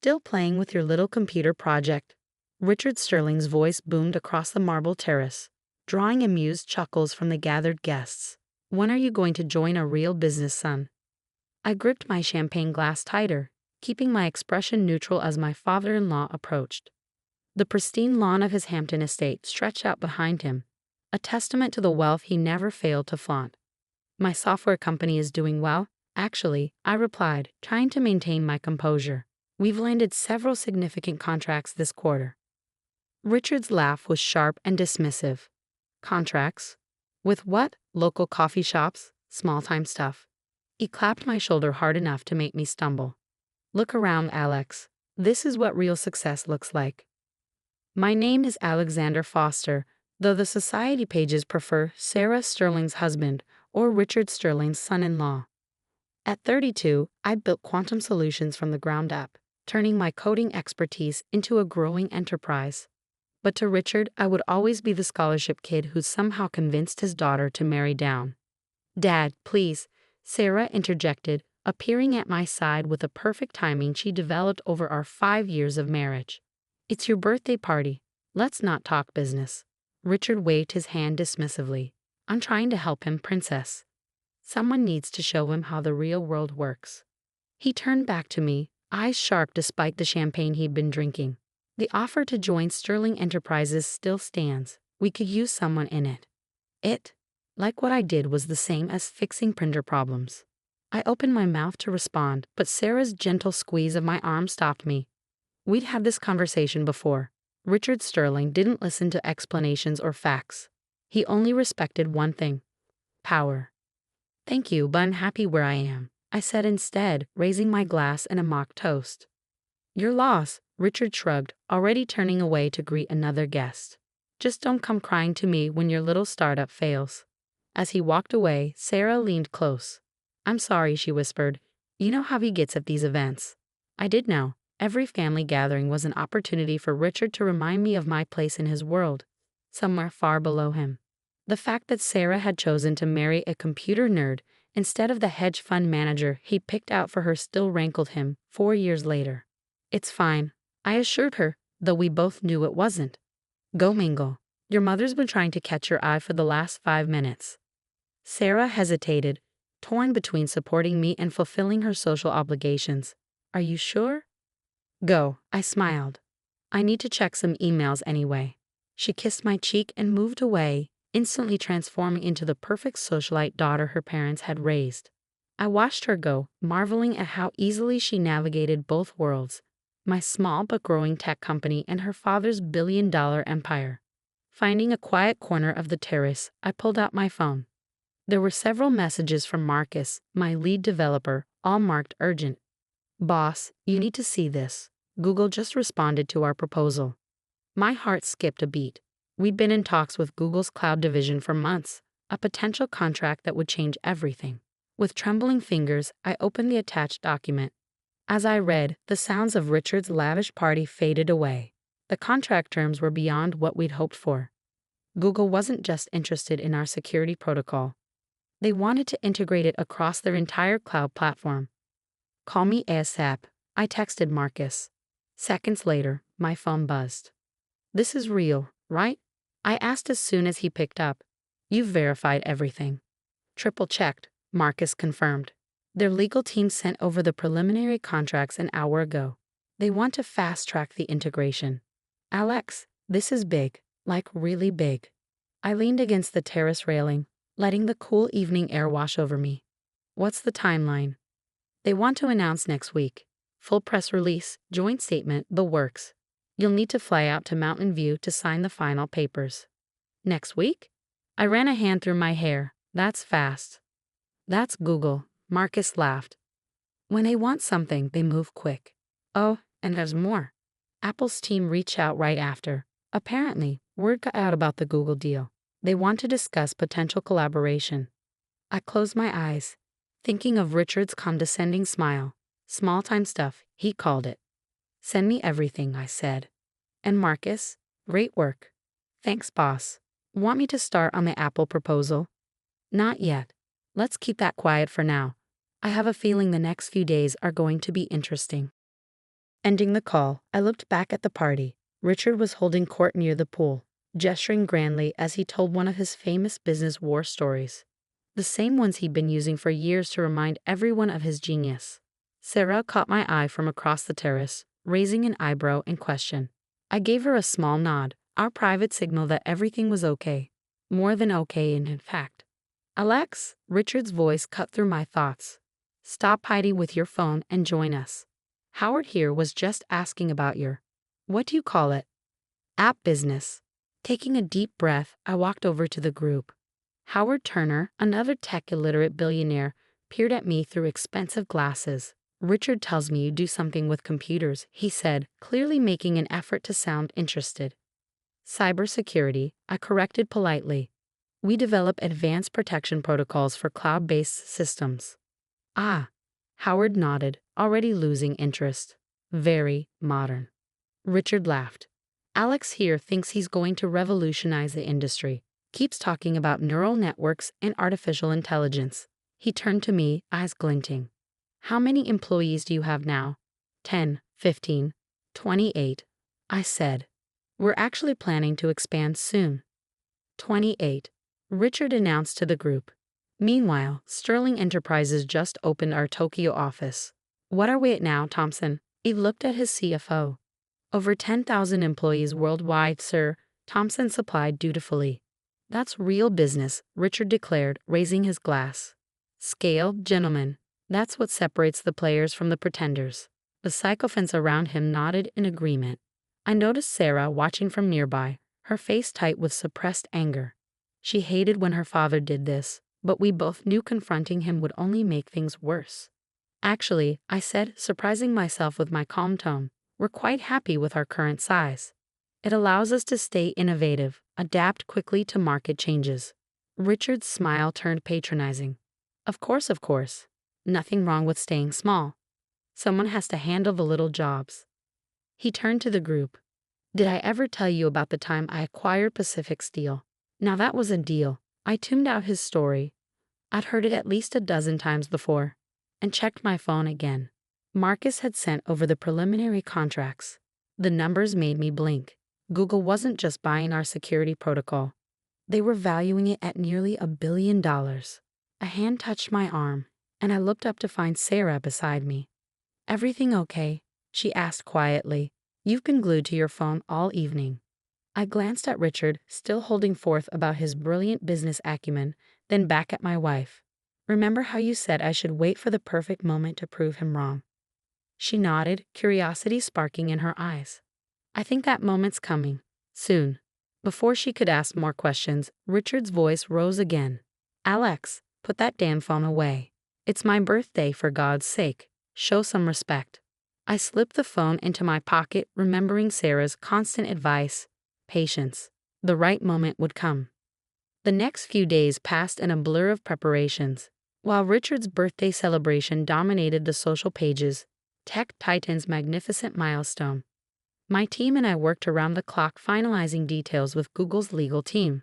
Still playing with your little computer project? Richard Sterling's voice boomed across the marble terrace, drawing amused chuckles from the gathered guests. When are you going to join a real business, son? I gripped my champagne glass tighter, keeping my expression neutral as my father-in-law approached. The pristine lawn of his Hampton estate stretched out behind him, a testament to the wealth he never failed to flaunt. My software company is doing well, actually, I replied, trying to maintain my composure. We've landed several significant contracts this quarter. Richard's laugh was sharp and dismissive. Contracts? With what? Local coffee shops? Small-time stuff. He clapped my shoulder hard enough to make me stumble. Look around, Alex. This is what real success looks like. My name is Alexander Foster, though the society pages prefer Sarah Sterling's husband or Richard Sterling's son-in-law. At 32, I built quantum solutions from the ground up, turning my coding expertise into a growing enterprise. But to Richard, I would always be the scholarship kid who somehow convinced his daughter to marry down. Dad, please, Sarah interjected, appearing at my side with the perfect timing she developed over our 5 years of marriage. It's your birthday party. Let's not talk business. Richard waved his hand dismissively. I'm trying to help him, princess. Someone needs to show him how the real world works. He turned back to me, eyes sharp despite the champagne he'd been drinking. The offer to join Sterling Enterprises still stands. We could use someone in it. It, like what I did, was the same as fixing printer problems. I opened my mouth to respond, but Sarah's gentle squeeze of my arm stopped me. We'd had this conversation before. Richard Sterling didn't listen to explanations or facts. He only respected one thing: power. Thank you, but I'm happy where I am, I said instead, raising my glass in a mock toast. Your loss, Richard shrugged, already turning away to greet another guest. Just don't come crying to me when your little startup fails. As he walked away, Sarah leaned close. I'm sorry, she whispered. You know how he gets at these events. I did know. Every family gathering was an opportunity for Richard to remind me of my place in his world, somewhere far below him. The fact that Sarah had chosen to marry a computer nerd instead of the hedge fund manager he picked out for her still rankled him 4 years later. It's fine, I assured her, though we both knew it wasn't. Go mingle. Your mother's been trying to catch your eye for the last 5 minutes. Sarah hesitated, torn between supporting me and fulfilling her social obligations. Are you sure? Go, I smiled. I need to check some emails anyway. She kissed my cheek and moved away, instantly transforming into the perfect socialite daughter her parents had raised. I watched her go, marveling at how easily she navigated both worlds, my small but growing tech company and her father's billion-dollar empire. Finding a quiet corner of the terrace, I pulled out my phone. There were several messages from Marcus, my lead developer, all marked urgent. Boss, you need to see this. Google just responded to our proposal. My heart skipped a beat. We'd been in talks with Google's cloud division for months, a potential contract that would change everything. With trembling fingers, I opened the attached document. As I read, the sounds of Richard's lavish party faded away. The contract terms were beyond what we'd hoped for. Google wasn't just interested in our security protocol. They wanted to integrate it across their entire cloud platform. Call me ASAP, I texted Marcus. Seconds later, my phone buzzed. This is real, right? I asked as soon as he picked up. You've verified everything. Triple-checked, Marcus confirmed. Their legal team sent over the preliminary contracts an hour ago. They want to fast-track the integration. Alex, this is big, like really big. I leaned against the terrace railing, letting the cool evening air wash over me. What's the timeline? They want to announce next week. Full press release, joint statement, the works. You'll need to fly out to Mountain View to sign the final papers. Next week? I ran a hand through my hair. That's fast. That's Google, Marcus laughed. When they want something, they move quick. Oh, and there's more. Apple's team reached out right after. Apparently, word got out about the Google deal. They want to discuss potential collaboration. I closed my eyes, thinking of Richard's condescending smile. Small-time stuff, he called it. Send me everything, I said. And Marcus, great work. Thanks, boss. Want me to start on the Apple proposal? Not yet. Let's keep that quiet for now. I have a feeling the next few days are going to be interesting. Ending the call, I looked back at the party. Richard was holding court near the pool, gesturing grandly as he told one of his famous business war stories. The same ones he'd been using for years to remind everyone of his genius. Sarah caught my eye from across the terrace, raising an eyebrow in question. I gave her a small nod, our private signal that everything was okay. More than okay, in fact. Alex, Richard's voice cut through my thoughts. Stop hiding with your phone and join us. Howard here was just asking about your, what do you call it? App business. Taking a deep breath, I walked over to the group. Howard Turner, another tech-illiterate billionaire, peered at me through expensive glasses. Richard tells me you do something with computers, he said, clearly making an effort to sound interested. Cybersecurity, I corrected politely. We develop advanced protection protocols for cloud-based systems. Ah, Howard nodded, already losing interest. Very modern. Richard laughed. Alex here thinks he's going to revolutionize the industry. Keeps talking about neural networks and artificial intelligence. He turned to me, eyes glinting. How many employees do you have now? 10, 15, 28, I said. We're actually planning to expand soon. 28, Richard announced to the group. Meanwhile, Sterling Enterprises just opened our Tokyo office. What are we at now, Thompson? He looked at his CFO. Over 10,000 employees worldwide, sir, Thompson supplied dutifully. That's real business, Richard declared, raising his glass. Scale, gentlemen. That's what separates the players from the pretenders. The sycophants around him nodded in agreement. I noticed Sarah watching from nearby, her face tight with suppressed anger. She hated when her father did this, but we both knew confronting him would only make things worse. Actually, I said, surprising myself with my calm tone, we're quite happy with our current size. It allows us to stay innovative, adapt quickly to market changes. Richard's smile turned patronizing. Of course. Nothing wrong with staying small. Someone has to handle the little jobs. He turned to the group. Did I ever tell you about the time I acquired Pacific Steel? Now that was a deal. I tuned out his story. I'd heard it at least a dozen times before, and checked my phone again. Marcus had sent over the preliminary contracts. The numbers made me blink. Google wasn't just buying our security protocol. They were valuing it at nearly $1 billion. A hand touched my arm, and I looked up to find Sarah beside me. Everything okay? She asked quietly. You've been glued to your phone all evening. I glanced at Richard, still holding forth about his brilliant business acumen, then back at my wife. Remember how you said I should wait for the perfect moment to prove him wrong? She nodded, curiosity sparking in her eyes. I think that moment's coming. Soon. Before she could ask more questions, Richard's voice rose again. Alex, put that damn phone away. It's my birthday, for God's sake. Show some respect. I slipped the phone into my pocket, remembering Sarah's constant advice. Patience. The right moment would come. The next few days passed in a blur of preparations. While Richard's birthday celebration dominated the social pages, Tech Titan's magnificent milestone, my team and I worked around the clock finalizing details with Google's legal team.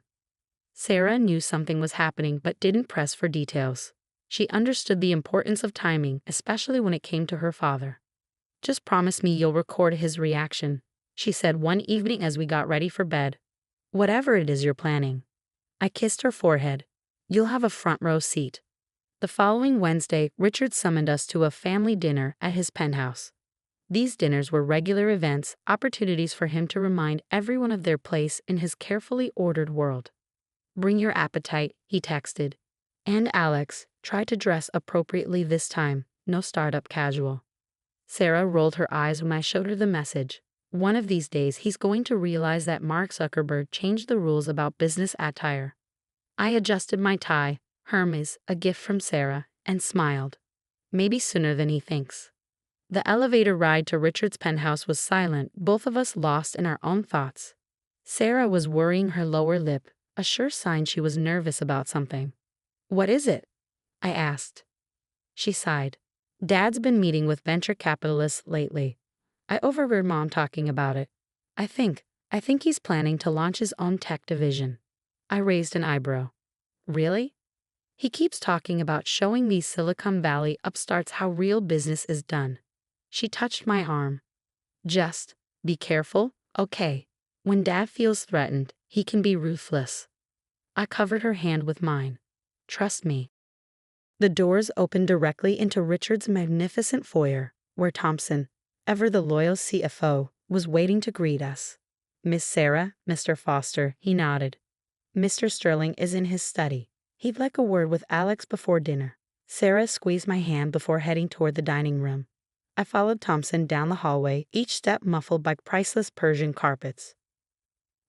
Sarah knew something was happening but didn't press for details. She understood the importance of timing, especially when it came to her father. Just promise me you'll record his reaction, she said one evening as we got ready for bed. Whatever it is you're planning. I kissed her forehead. You'll have a front row seat. The following Wednesday, Richard summoned us to a family dinner at his penthouse. These dinners were regular events, opportunities for him to remind everyone of their place in his carefully ordered world. Bring your appetite, he texted. And Alex, try to dress appropriately this time, no startup casual. Sarah rolled her eyes when I showed her the message. One of these days he's going to realize that Mark Zuckerberg changed the rules about business attire. I adjusted my tie, Hermes, a gift from Sarah, and smiled. Maybe sooner than he thinks. The elevator ride to Richard's penthouse was silent, both of us lost in our own thoughts. Sarah was worrying her lower lip, a sure sign she was nervous about something. What is it? I asked. She sighed. Dad's been meeting with venture capitalists lately. I overheard Mom talking about it. I think he's planning to launch his own tech division. I raised an eyebrow. Really? He keeps talking about showing these Silicon Valley upstarts how real business is done. She touched my arm. Just be careful, okay? When Dad feels threatened, he can be ruthless. I covered her hand with mine. Trust me. The doors opened directly into Richard's magnificent foyer, where Thompson, ever the loyal CFO, was waiting to greet us. Miss Sarah, Mr. Foster, he nodded. Mr. Sterling is in his study. He'd like a word with Alex before dinner. Sarah squeezed my hand before heading toward the dining room. I followed Thompson down the hallway, each step muffled by priceless Persian carpets.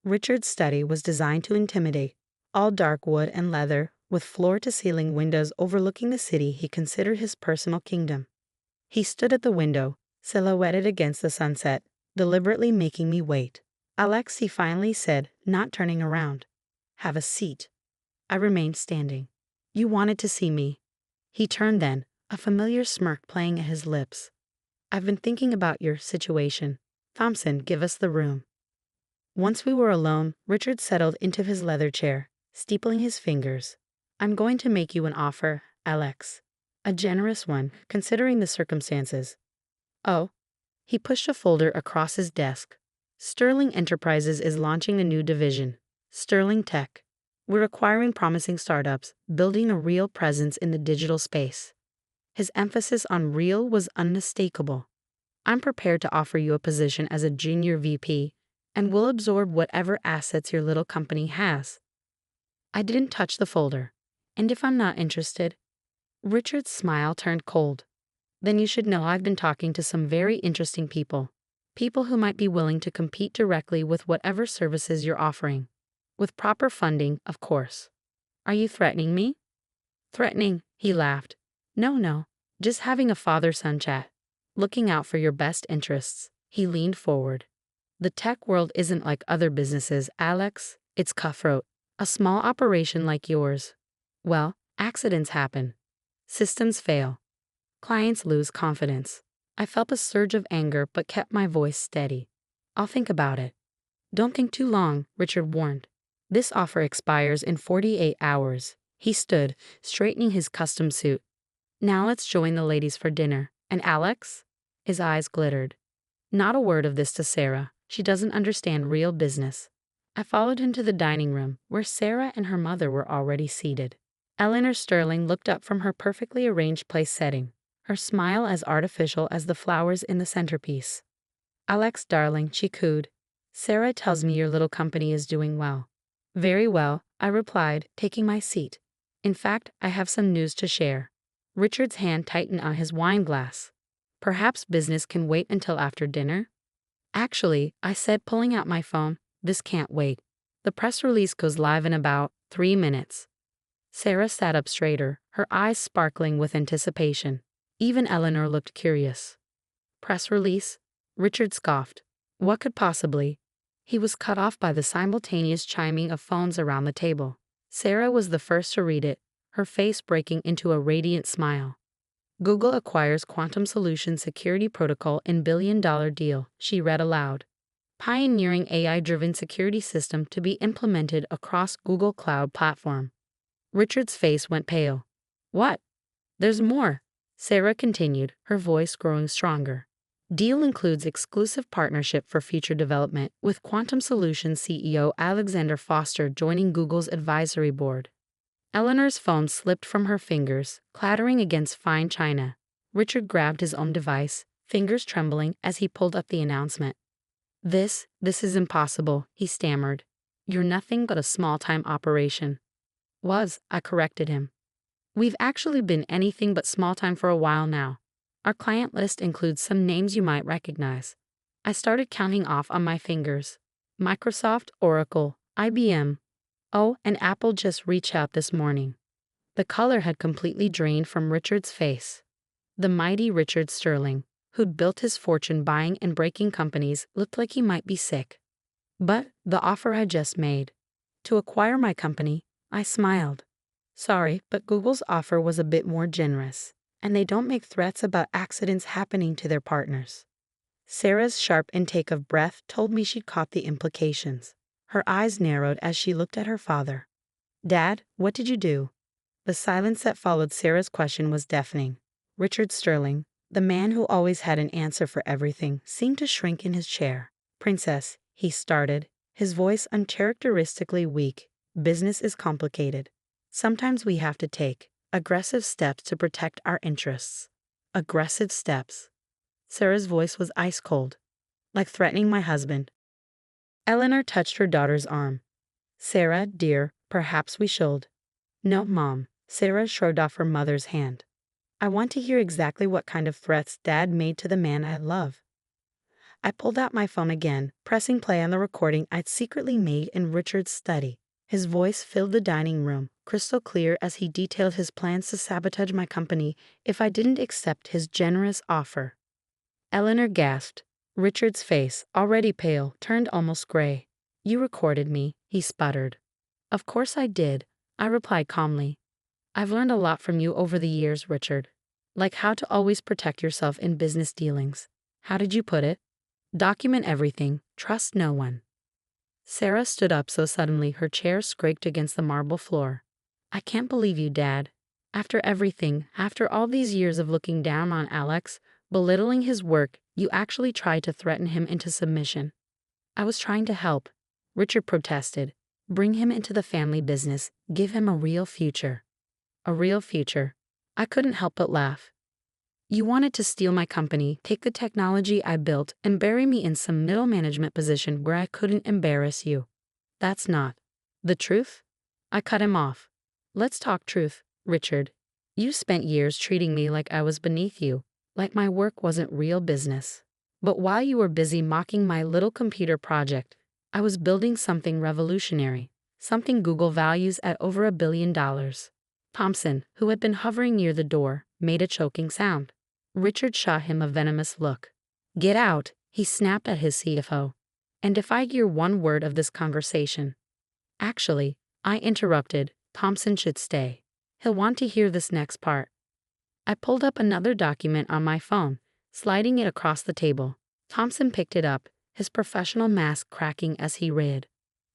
Richard's study was designed to intimidate, all dark wood and leather, with floor-to-ceiling windows overlooking the city he considered his personal kingdom. He stood at the window, silhouetted against the sunset, deliberately making me wait. Alex, he finally said, not turning around. Have a seat. I remained standing. You wanted to see me. He turned then, a familiar smirk playing at his lips. I've been thinking about your situation. Thompson, give us the room. Once we were alone, Richard settled into his leather chair, steepling his fingers. I'm going to make you an offer, Alex. A generous one, considering the circumstances. Oh. He pushed a folder across his desk. Sterling Enterprises is launching a new division, Sterling Tech. We're acquiring promising startups, building a real presence in the digital space. His emphasis on real was unmistakable. I'm prepared to offer you a position as a junior VP, and we'll absorb whatever assets your little company has. I didn't touch the folder. And if I'm not interested? Richard's smile turned cold. Then you should know I've been talking to some very interesting people. People who might be willing to compete directly with whatever services you're offering. With proper funding, of course. Are you threatening me? Threatening, he laughed. No, just having a father-son chat. Looking out for your best interests. He leaned forward. The tech world isn't like other businesses, Alex. It's cutthroat. A small operation like yours. Well, accidents happen. Systems fail. Clients lose confidence. I felt a surge of anger but kept my voice steady. I'll think about it. Don't think too long, Richard warned. This offer expires in 48 hours. He stood, straightening his custom suit. Now let's join the ladies for dinner. And Alex? His eyes glittered. Not a word of this to Sarah. She doesn't understand real business. I followed him to the dining room, where Sarah and her mother were already seated. Eleanor Sterling looked up from her perfectly arranged place setting, her smile as artificial as the flowers in the centerpiece. Alex, darling, she cooed. Sarah tells me your little company is doing well. Very well, I replied, taking my seat. In fact, I have some news to share. Richard's hand tightened on his wine glass. Perhaps business can wait until after dinner? Actually, I said, pulling out my phone, this can't wait. The press release goes live in about 3 minutes. Sarah sat up straighter, her eyes sparkling with anticipation. Even Eleanor looked curious. Press release? Richard scoffed. What could possibly? He was cut off by the simultaneous chiming of phones around the table. Sarah was the first to read it, her face breaking into a radiant smile. Google acquires Quantum Solutions security protocol in billion-dollar deal, she read aloud. Pioneering AI-driven security system to be implemented across Google Cloud platform. Richard's face went pale. What? There's more, Sarah continued, her voice growing stronger. Deal includes exclusive partnership for future development, with Quantum Solutions CEO Alexander Foster joining Google's advisory board. Eleanor's phone slipped from her fingers, clattering against fine china. Richard grabbed his own device, fingers trembling as he pulled up the announcement. This is impossible, he stammered. You're nothing but a small-time operation. I corrected him. We've actually been anything but small-time for a while now. Our client list includes some names you might recognize. I started counting off on my fingers. Microsoft, Oracle, IBM. Oh, and Apple just reached out this morning. The color had completely drained from Richard's face. The mighty Richard Sterling, who'd built his fortune buying and breaking companies, looked like he might be sick. But the offer I just made. To acquire my company, I smiled. Sorry, but Google's offer was a bit more generous, and they don't make threats about accidents happening to their partners. Sarah's sharp intake of breath told me she'd caught the implications. Her eyes narrowed as she looked at her father. Dad, what did you do? The silence that followed Sarah's question was deafening. Richard Sterling, The man who always had an answer for everything seemed to shrink in his chair. "Princess," he started, his voice uncharacteristically weak, "business is complicated. Sometimes we have to take aggressive steps to protect our interests." Aggressive steps. Sarah's voice was ice cold, like threatening my husband. Eleanor touched her daughter's arm. "Sarah, dear, perhaps we should." "No, Mom." Sarah shrugged off her mother's hand. "I want to hear exactly what kind of threats Dad made to the man I love." I pulled out my phone again, pressing play on the recording I'd secretly made in Richard's study. His voice filled the dining room, crystal clear as he detailed his plans to sabotage my company if I didn't accept his generous offer. Eleanor gasped. Richard's face, already pale, turned almost gray. "You recorded me," he sputtered. "Of course I did," I replied calmly. "I've learned a lot from you over the years, Richard. Like how to always protect yourself in business dealings. How did you put it? Document everything, trust no one." Sarah stood up so suddenly her chair scraped against the marble floor. "I can't believe you, Dad. After everything, after all these years of looking down on Alex, belittling his work, you actually tried to threaten him into submission." "I was trying to help," Richard protested. "Bring him into the family business, give him a real future." "A real future." I couldn't help but laugh. "You wanted to steal my company, take the technology I built, and bury me in some middle management position where I couldn't embarrass you. That's not the truth." I cut him off. "Let's talk truth, Richard. You spent years treating me like I was beneath you, like my work wasn't real business. But while you were busy mocking my little computer project, I was building something revolutionary, something Google values at over $1 billion. Thompson, who had been hovering near the door, made a choking sound. Richard shot him a venomous look. "Get out," he snapped at his CFO. "And if I hear one word of this conversation." "Actually," I interrupted, "Thompson should stay. He'll want to hear this next part." I pulled up another document on my phone, sliding it across the table. Thompson picked it up, his professional mask cracking as he read.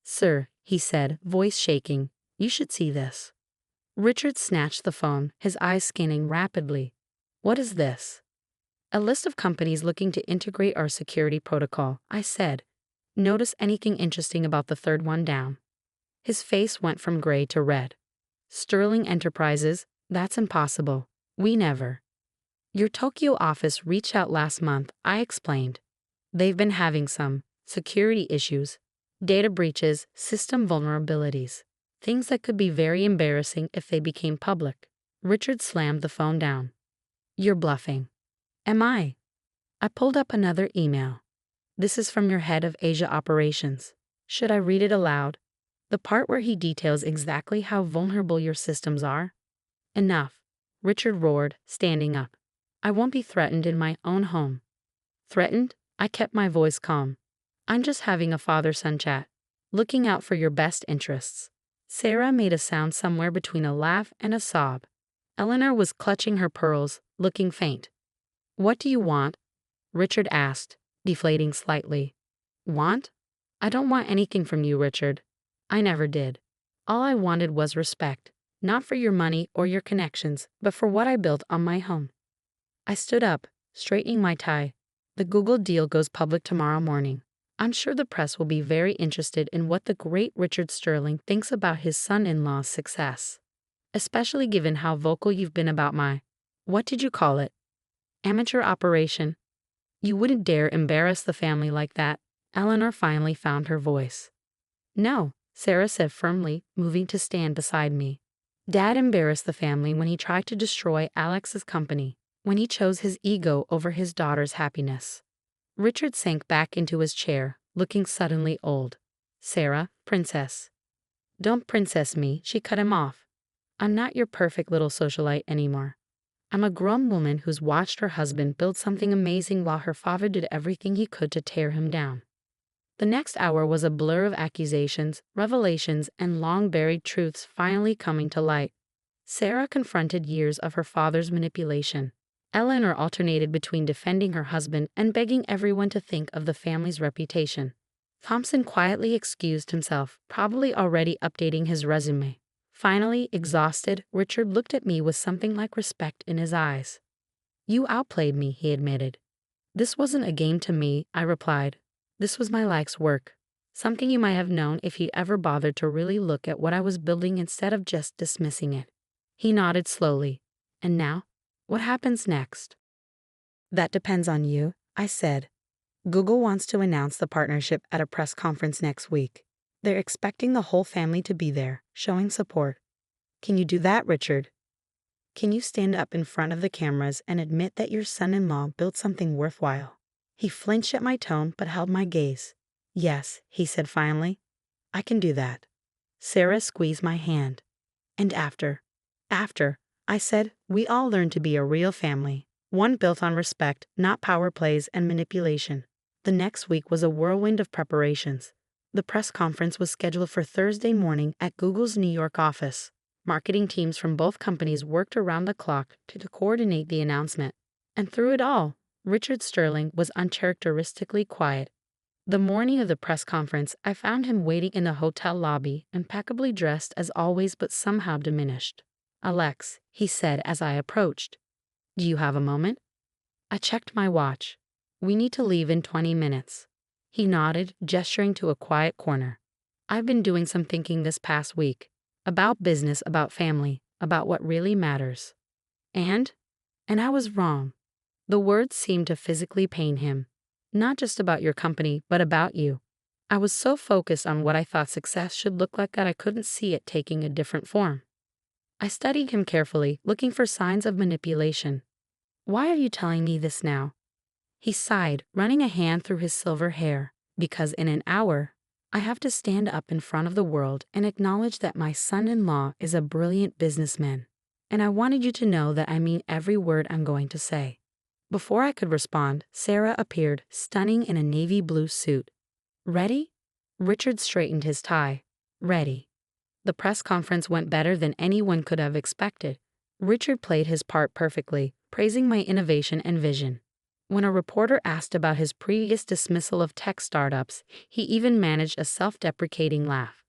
"Sir," he said, voice shaking, "you should see this." Richard snatched the phone, his eyes scanning rapidly. "What is this?" "A list of companies looking to integrate our security protocol," I said. "Notice anything interesting about the third one down?" His face went from gray to red. "Sterling Enterprises, that's impossible. We never." "Your Tokyo office reached out last month," I explained. "They've been having some security issues, data breaches, system vulnerabilities. Things that could be very embarrassing if they became public." Richard slammed the phone down. "You're bluffing." "Am I?" I pulled up another email. "This is from your head of Asia operations. Should I read it aloud? The part where he details exactly how vulnerable your systems are?" "Enough," Richard roared, standing up. "I won't be threatened in my own home." "Threatened?" I kept my voice calm. "I'm just having a father-son chat, looking out for your best interests." Sarah made a sound somewhere between a laugh and a sob. Eleanor was clutching her pearls, looking faint. "What do you want?" Richard asked, deflating slightly. "Want? I don't want anything from you, Richard. I never did. All I wanted was respect, not for your money or your connections, but for what I built on my home." I stood up, straightening my tie. "The Google deal goes public tomorrow morning. I'm sure the press will be very interested in what the great Richard Sterling thinks about his son-in-law's success. Especially given how vocal you've been about my, what did you call it? Amateur operation. You wouldn't dare embarrass the family like that." Eleanor finally found her voice. "No," Sarah said firmly, moving to stand beside me. "Dad embarrassed the family when he tried to destroy Alex's company, when he chose his ego over his daughter's happiness." Richard sank back into his chair, looking suddenly old. "Sarah, princess." "Don't princess me," she cut him off. "I'm not your perfect little socialite anymore. I'm a grown woman who's watched her husband build something amazing while her father did everything he could to tear him down." The next hour was a blur of accusations, revelations, and long-buried truths finally coming to light. Sarah confronted years of her father's manipulation. Eleanor alternated between defending her husband and begging everyone to think of the family's reputation. Thompson quietly excused himself, probably already updating his resume. Finally, exhausted, Richard looked at me with something like respect in his eyes. You outplayed me, he admitted. This wasn't a game to me, I replied. This was my life's work. Something you might have known if you'd ever bothered to really look at what I was building instead of just dismissing it. He nodded slowly. And now? What happens next? That depends on you, I said. Google wants to announce the partnership at a press conference next week. They're expecting the whole family to be there, showing support. Can you do that, Richard? Can you stand up in front of the cameras and admit that your son-in-law built something worthwhile? He flinched at my tone but held my gaze. Yes, he said finally. I can do that. Sarah squeezed my hand. And after, I said, we all learn to be a real family, one built on respect, not power plays and manipulation. The next week was a whirlwind of preparations. The press conference was scheduled for Thursday morning at Google's New York office. Marketing teams from both companies worked around the clock to coordinate the announcement. And through it all, Richard Sterling was uncharacteristically quiet. The morning of the press conference, I found him waiting in the hotel lobby, impeccably dressed as always but somehow diminished. Alex, he said as I approached. Do you have a moment? I checked my watch. We need to leave in 20 minutes. He nodded, gesturing to a quiet corner. I've been doing some thinking this past week. About business, about family, about what really matters. And I was wrong. The words seemed to physically pain him. Not just about your company, but about you. I was so focused on what I thought success should look like that I couldn't see it taking a different form. I studied him carefully, looking for signs of manipulation. Why are you telling me this now? He sighed, running a hand through his silver hair. Because in an hour, I have to stand up in front of the world and acknowledge that my son-in-law is a brilliant businessman. And I wanted you to know that I mean every word I'm going to say. Before I could respond, Sarah appeared, stunning in a navy blue suit. Ready? Richard straightened his tie. Ready. The press conference went better than anyone could have expected. Richard played his part perfectly, praising my innovation and vision. When a reporter asked about his previous dismissal of tech startups, he even managed a self-deprecating laugh.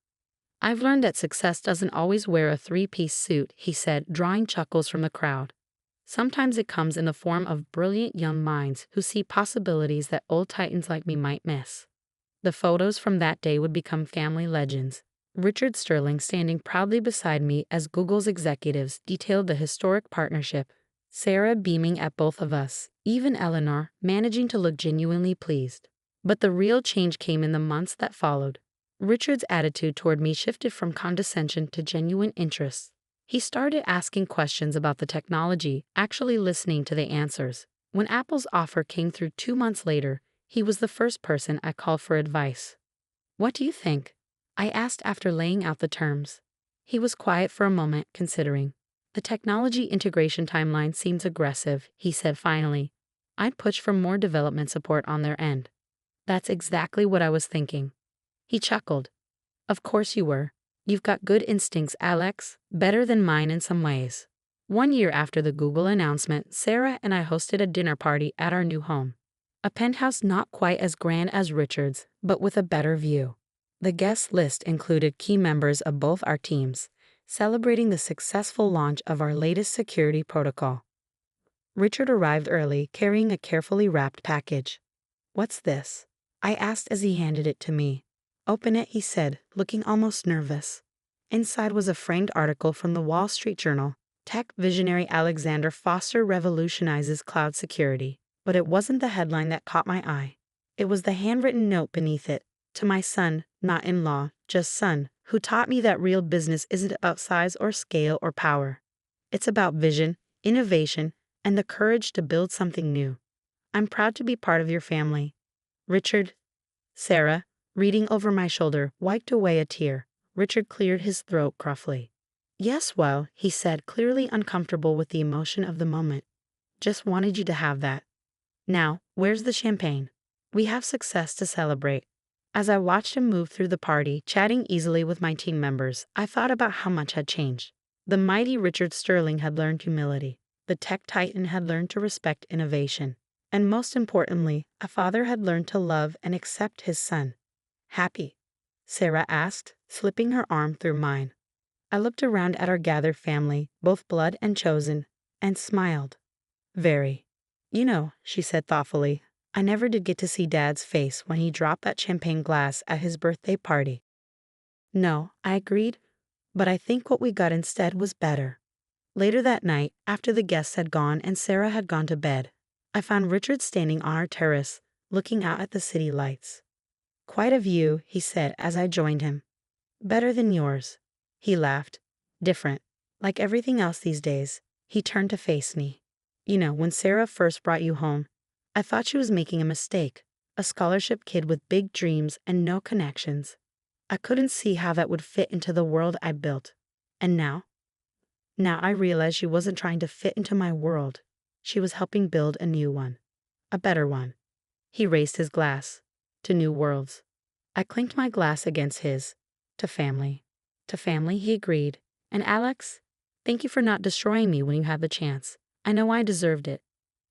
I've learned that success doesn't always wear a three-piece suit, he said, drawing chuckles from the crowd. Sometimes it comes in the form of brilliant young minds who see possibilities that old titans like me might miss. The photos from that day would become family legends. Richard Sterling standing proudly beside me as Google's executives detailed the historic partnership. Sarah beaming at both of us, even Eleanor managing to look genuinely pleased. But the real change came in the months that followed. Richard's attitude toward me shifted from condescension to genuine interest. He started asking questions about the technology, actually listening to the answers. When Apple's offer came through 2 months later, he was the first person I called for advice. What do you think? I asked after laying out the terms. He was quiet for a moment, considering. The technology integration timeline seems aggressive, he said finally. I'd push for more development support on their end. That's exactly what I was thinking. He chuckled. Of course you were. You've got good instincts, Alex, better than mine in some ways. 1 year after the Google announcement, Sarah and I hosted a dinner party at our new home. A penthouse not quite as grand as Richard's, but with a better view. The guest list included key members of both our teams, celebrating the successful launch of our latest security protocol. Richard arrived early, carrying a carefully wrapped package. What's this? I asked as he handed it to me. Open it, he said, looking almost nervous. Inside was a framed article from the Wall Street Journal. Tech visionary Alexander Foster revolutionizes cloud security. But it wasn't the headline that caught my eye. It was the handwritten note beneath it. To my son, not in-law, just son, who taught me that real business isn't about size or scale or power. It's about vision, innovation, and the courage to build something new. I'm proud to be part of your family. Richard. Sarah, reading over my shoulder, wiped away a tear. Richard cleared his throat gruffly. Yes, well, he said, clearly uncomfortable with the emotion of the moment. Just wanted you to have that. Now, where's the champagne? We have success to celebrate. As I watched him move through the party, chatting easily with my team members, I thought about how much had changed. The mighty Richard Sterling had learned humility. The tech titan had learned to respect innovation. And most importantly, a father had learned to love and accept his son. Happy? Sarah asked, slipping her arm through mine. I looked around at our gathered family, both blood and chosen, and smiled. Very. You know, she said thoughtfully, I never did get to see Dad's face when he dropped that champagne glass at his birthday party. No, I agreed, but I think what we got instead was better. Later that night, after the guests had gone and Sarah had gone to bed, I found Richard standing on our terrace, looking out at the city lights. Quite a view, he said as I joined him. Better than yours. He laughed. Different. Like everything else these days. He turned to face me. You know, when Sarah first brought you home, I thought she was making a mistake. A scholarship kid with big dreams and no connections. I couldn't see how that would fit into the world I built. And now? Now I realized she wasn't trying to fit into my world. She was helping build a new one. A better one. He raised his glass. To new worlds. I clinked my glass against his. To family. To family, he agreed. And Alex, thank you for not destroying me when you had the chance. I know I deserved it.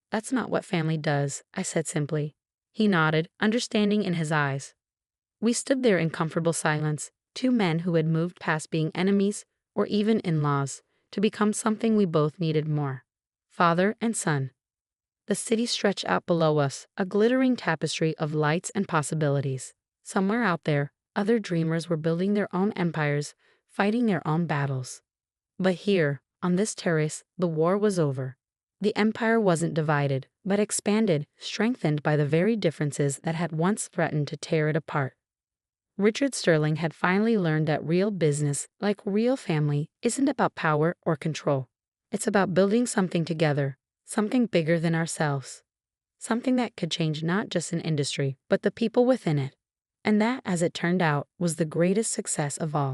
That's not what family does, I said simply. He nodded, understanding in his eyes. We stood there in comfortable silence, two men who had moved past being enemies or even in-laws to become something we both needed more. Father and son. The city stretched out below us, a glittering tapestry of lights and possibilities. Somewhere out there, other dreamers were building their own empires, fighting their own battles. But here, on this terrace, the war was over. The empire wasn't divided, but expanded, strengthened by the very differences that had once threatened to tear it apart. Richard Sterling had finally learned that real business, like real family, isn't about power or control. It's about building something together, something bigger than ourselves. Something that could change not just an industry, but the people within it. And that, as it turned out, was the greatest success of all.